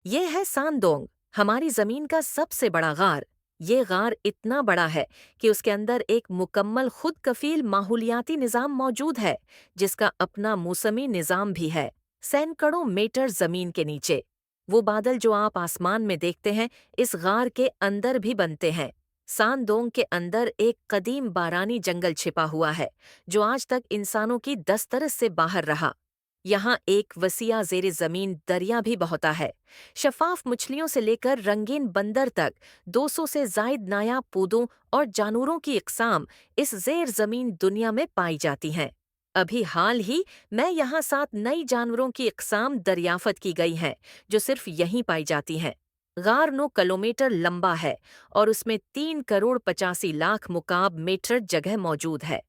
ये है सांदोंग, हमारी जमीन का सबसे बड़ा गार। ये गार इतना बड़ा है कि उसके अंदर एक मुकम्मल खुद कफील माहौलियाती निज़ाम मौजूद है, जिसका अपना मौसमी निज़ाम भी है। सैकड़ों मीटर जमीन के नीचे वो बादल जो आप आसमान में देखते हैं, इस गार के अंदर भी बनते हैं। सांदोंग के अंदर एक कदीम बारानी जंगल छिपा हुआ है, जो आज तक इंसानों की दस्तरस से बाहर रहा। यहाँ एक वसिया जेर जमीन दरिया भी बहता है। शफाफ मछलियों से लेकर रंगीन बंदर तक 200 से जायद नायाब पौधों और जानवरों की इकसाम इस जेर जमीन दुनिया में पाई जाती हैं। अभी हाल ही मैं यहाँ 7 नई जानवरों की इकसाम दरियाफत की गई हैं, जो सिर्फ यहीं पाई जाती हैं। गार 9 किलोमीटर लंबा है और उसमें 3 करोड़ 85 लाख मुकाब मीटर जगह मौजूद है।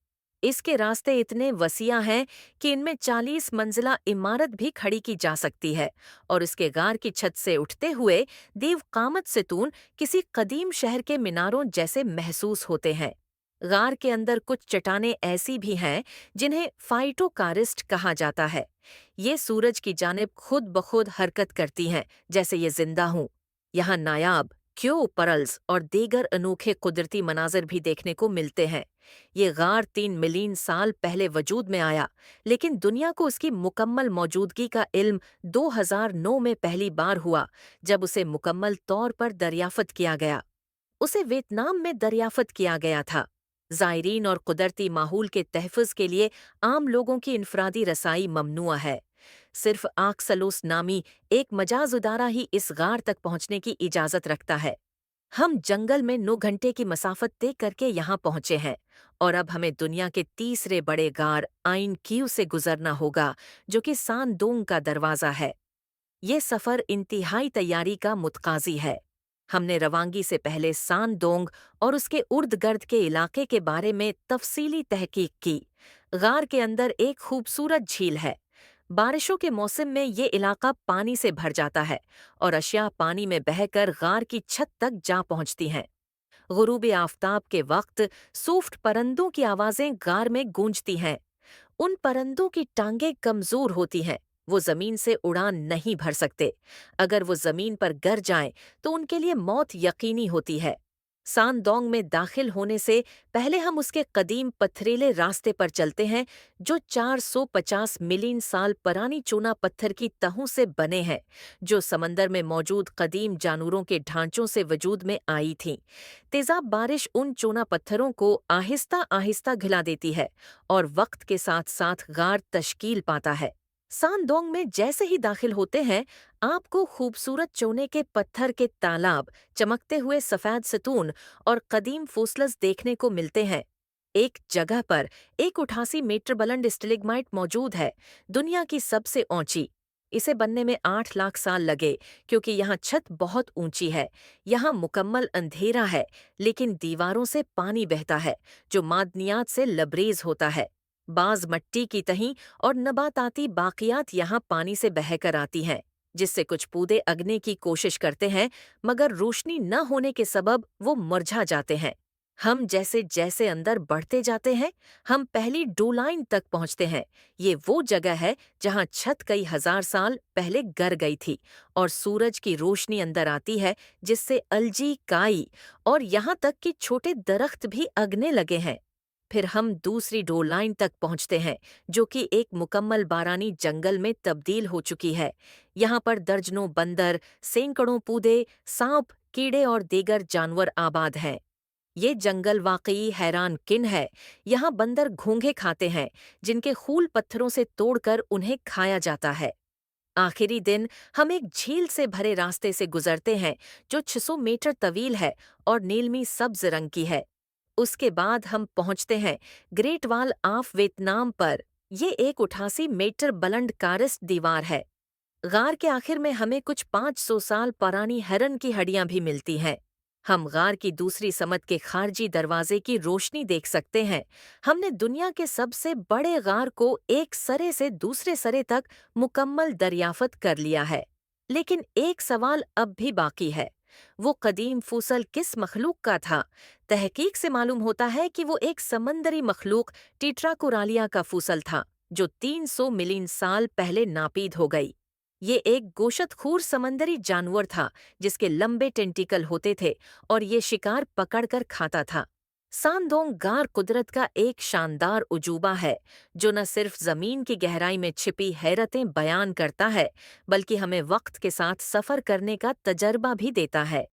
इसके रास्ते इतने वसिया हैं कि इनमें 40 मंजिला इमारत भी खड़ी की जा सकती है और इसके गार की छत से उठते हुए दीव कामत सितून किसी कदीम शहर के मीनारों जैसे महसूस होते हैं। गार के अंदर कुछ चट्टानें ऐसी भी हैं जिन्हें फाइटोकारिस्ट कहा जाता है। ये सूरज की जानिब खुद ब खुद हरकत करती हैं, जैसे ये जिंदा हूँ। यहाँ नायाब क्यों परल्स और दीगर अनोखे कुदरती मनाजिर भी देखने को मिलते हैं। ये गार 3 मिलियन साल पहले वजूद में आया, लेकिन दुनिया को उसकी मुकम्मल मौजूदगी का इल्म 2009 में पहली बार हुआ, जब उसे मुकम्मल तौर पर दरियाफत किया गया। उसे वियतनाम में दरियाफत किया गया था। ज़ायरीन और कुदरती माहौल के तहफ़्फ़ुज़ के लिए आम लोगों की इनफरादी रसाई ममनुआ है। सिर्फ आक्सलोस नामी एक मजाज उदारा ही इस गार तक पहुंचने की इजाज़त रखता है। हम जंगल में 9 घंटे की मसाफत तय करके यहाँ पहुँचे हैं और अब हमें दुनिया के तीसरे बड़े गार आइन क्यू से गुजरना होगा, जो कि सांदोंग का दरवाज़ा है। ये सफ़र इंतहाई तैयारी का मुतकाज़ी है। हमने रवांगी से पहले सांदोंग और उसके उर्द-गर्द के इलाके के बारे में तफसीली तहकीक की। गार के अंदर एक खूबसूरत झील है। बारिशों के मौसम में ये इलाका पानी से भर जाता है और अशिया पानी में बहकर गार की छत तक जा पहुंचती हैं। गुरूब आफताब के वक्त सूफ्ट परंदों की आवाज़ें गार में गूंजती हैं। उन परंदों की टांगें कमजोर होती हैं, वो जमीन से उड़ान नहीं भर सकते। अगर वो जमीन पर गिर जाएं तो उनके लिए मौत यकीनी होती है। सांदोंग में दाखिल होने से पहले हम उसके कदीम पथरीले रास्ते पर चलते हैं, जो 450 मिलियन साल पुरानी चूना पत्थर की तहों से बने हैं, जो समंदर में मौजूद कदीम जानवरों के ढांचों से वजूद में आई थीं। तेजाब बारिश उन चूना पत्थरों को आहिस्ता आहिस्ता घिला देती है और वक्त के साथ साथ गार तश्कील पाता है। सांदोंग में जैसे ही दाखिल होते हैं, आपको खूबसूरत चूने के पत्थर के तालाब, चमकते हुए सफेद सतून और कदीम फोसलस देखने को मिलते हैं। एक जगह पर एक 88 मीटर बुलंद स्टिलिग्माइट मौजूद है, दुनिया की सबसे ऊंची। इसे बनने में 8 लाख साल लगे, क्योंकि यहाँ छत बहुत ऊंची है। यहाँ मुकम्मल अंधेरा है, लेकिन दीवारों से पानी बहता है, जो मादनियात से लबरेज होता है। बाज मट्टी की तहीं और नबाताती बाकियात यहाँ पानी से बहकर आती हैं, जिससे कुछ पौधे अगने की कोशिश करते हैं, मगर रोशनी न होने के सबब वो मुरझा जाते हैं। हम जैसे जैसे अंदर बढ़ते जाते हैं, हम पहली डोलाइन तक पहुंचते हैं। ये वो जगह है जहां छत कई हजार साल पहले गर गई थी और सूरज की रोशनी अंदर आती है, जिससे अलजी, काई और यहाँ तक कि छोटे दरख्त भी अगने लगे हैं। फिर हम दूसरी डोलाइन तक पहुंचते हैं, जो कि एक मुकम्मल बारानी जंगल में तब्दील हो चुकी है। यहाँ पर दर्जनों बंदर, सैकड़ों पौधे, सांप, कीड़े और दीगर जानवर आबाद हैं। ये जंगल वाकई हैरान किन है। यहाँ बंदर घोंघे खाते हैं, जिनके खूल पत्थरों से तोड़कर उन्हें खाया जाता है। आखिरी दिन हम एक झील से भरे रास्ते से गुजरते हैं, जो 600 मीटर तवील है और नीलमी सब्ज रंग की है। उसके बाद हम पहुंचते हैं ग्रेट वॉल ऑफ वियतनाम पर। ये एक 88 मीटर बुलंद कारिस्ट दीवार है। गार के आखिर में हमें कुछ 500 साल पुरानी हरन की हड्डियां भी मिलती हैं। हम गार की दूसरी समत के खारजी दरवाजे की रोशनी देख सकते हैं। हमने दुनिया के सबसे बड़े गार को एक सरे से दूसरे सरे तक मुकम्मल दरियाफत कर लिया है। लेकिन एक सवाल अब भी बाकी है। वो कदीम फूसल किस मखलूक का था? तहकीक से मालूम होता है कि वो एक समंदरी मखलूक टीट्राकोरालिया का फूसल था, जो 300 मिलियन साल पहले नापीद हो गई। یہ ایک گوشت خور سمندری جانور تھا جس کے لمبے ٹینٹیکل ہوتے تھے اور یہ شکار پکڑ کر کھاتا تھا۔ ساندونگ غار قدرت کا ایک شاندار عجوبہ ہے جو نہ صرف زمین کی گہرائی میں چھپی حیرتیں بیان کرتا ہے بلکہ ہمیں وقت کے ساتھ سفر کرنے کا تجربہ بھی دیتا ہے۔